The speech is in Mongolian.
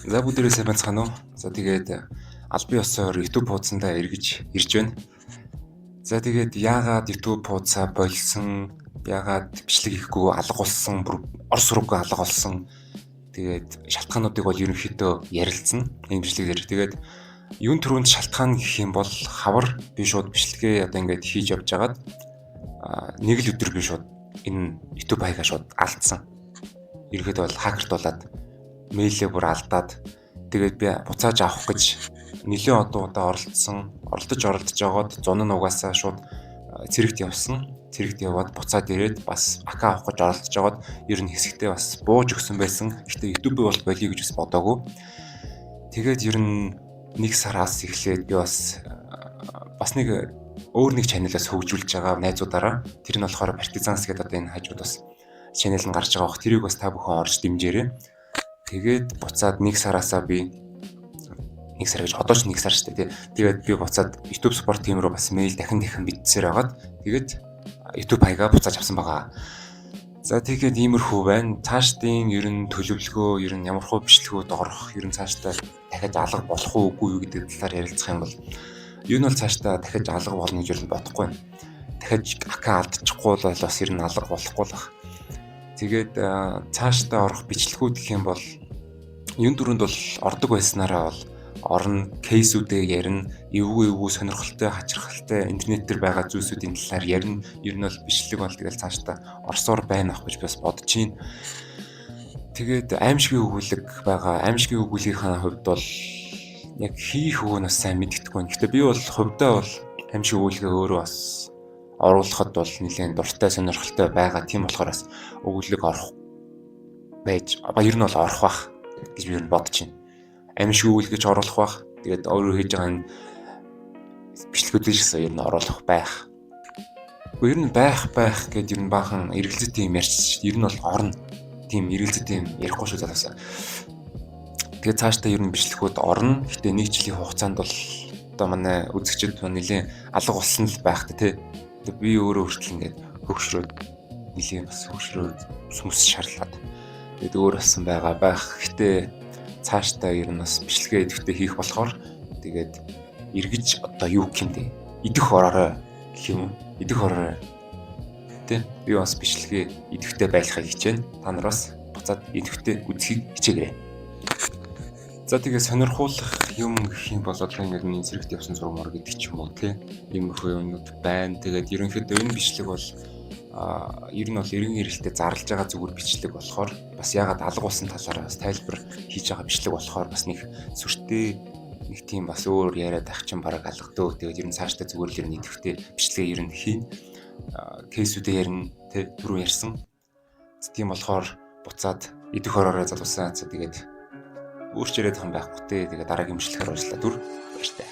За бүгдээрээ сайн байцгаана уу? За тэгээд албан ёсоор YouTube хуудсандаа эргэж ирж байна. За тэгээд яагаад YouTube хуудасаа болсон, яагаад бичлэг хийхгүй алга болсон, орс руугаа алга болсон. Тэгээд шалтгаануудыг бол ерөнхийдөө ярилцсан энэ бичлэг дээр. Тэгээд юун түрүүнд шалтгаан гэх юм бол хавар би шууд бичлэгээ одоо ингээд хийж явж байгаад нэг л өдөр би шууд энэ YouTube хаягаа шууд алдсан. Ерөнхийдөө бол хакерт болоод мэйлээ бүр алдаад тэгээд би буцааж авах гэж нэлээд удаа оролдож жагаад зун нь угаасаа шууд цэрэгт явсан. Цэрэгт яваад буцаад ирээд бас ака авах гэж оролдож жагаад ер нь хэсэгтээ бас бууж өгсөн байсан. Гэхдээ YouTube бол болиё гэж бас бодоагүй. Тэгээд ер нь нэг сараас эхлээд би бас нэг өөр нэг чаналаас хөгжүүлж байгаа найзуудаараа тэр нь болохоор Partizans гэдэг одоо энэ хажууд бас чанал нь гарч байгаа бох. Тэрийг бас та бүхэн орж дэмжээрэй. Тэгээд буцаад нэг сараасаа би нэг сар гэж одоо ч нэг сар шүү дээ. Тэгээд би буцаад YouTube Sport team руу бас мэйл дахин бичсээр байгаад тэгээд YouTube хаягаа буцааж авсан байгаа. За тэгээд иймэрхүү байна. Цаашдын ер нь төлөвлөгөө, ер нь ямар хөө бичлэгүүд орох, ер нь цаашдаа дахиад алга болох уу үгүй юу гэдэг талаар ярилцах юм бол юу нь бол цаашдаа дахиад алга болно гэж ер нь бодохгүй байна. Дахиад ака алдчихгүй бол бас ер нь алга болохгүй л байна. Тэгээд цаашдаа орох бичлэгүүд гэх юм бол юун дөрөнд бол ордог байснараа бол орно, кейсүүдээ ярина, эвгүй сонирхолтой, хачирхалтай интернет дээр байгаа зүйлсүүдийн талаар ярина. Ер нь бол бичлэг бол тэгэл цаашдаа орсоор байна ах гэж бас бодож байна. Тэгээд аимшигын өгүүлэг байгаа. Аимшигын өгүүлгийнхаа хувьд бол яг хийх өгөөс сайн мэддэхгүй байна. Гэхдээ би бол хувьдаа бол аимшиг өгүүлгээ өөрөө бас оруулахад бол нэлээд дуртай, сонирхолтой байгаа. Тийм болохоор бас өгүүлэг орох байж, ер нь бол орох бах гэж би ер нь бодож байна. Аимшиг өгүүлгэж оруулах бах. Тэгээд өөрөө хийж байгаа энэ бичлэгүүдээс ч ер нь оруулах байх. Ер нь байх гэдээ ер нь баахан эргэлзэт юм ярьж, ер нь бол орно. Тийм эргэлзэт юм ярихгүй шүү залуусаа. Тэгээд цаашдаа ер нь бичлэгүүд орно. Гэтэ нэг жилийн хугацаанд бол одоо манай үзэгчид нэлээд алга болсон л байх тэ. Би өөрөө хүртэл ингээд хөгшрөөд нэлээд бас хөгшрөөд сүмс шарлаад тэгээд өөр болсон байгаа байх. Гэтэ цаашдаа ер нь бас бичлэгээ идэвхтэй хийх болохоор тэгээд эргэж одоо юу гэмтэй идэх ороорой гэх юм уу? Идэх ороорой. Тэ би бас бичлэгээ идэвхтэй байлгахыг хичээнэ. Та нараас буцаад идэвхтэй үзхийг хичээгээрэй. За тэгээ сонирхуулах юм гэх юм бол одоо ингээд энэ зэрэгт явсан зурмаар гэдэг ч юм уу тий. Иймэрхүү юмнууд байна. Тэгээд ерөнхийдөө энэ бичлэг бол ер нь бол эргэн ирэлтэд зарлж байгаа зүгээр бичлэг болохоор бас ягаад алга болсон талаараа бас тайлбар хийж байгаа бичлэг болохоор бас нэг сүртэй нэг тийм бас өөр яриад ах чинь бараг алгадөө. Тэгээд ер нь цаашдаа зүгээр л ер нь идэвхтэй бичлэгээ ер нь хийн. Кейсүүдээ ярина тий түрүү ярьсан. Тийм болохоор буцаад идэх ороорой залуусаа. Тэгээд өөрчлөлт хан байхгүй те. Тэгээ дараагийн бичлэгээр уулзлаа дүр баяртай.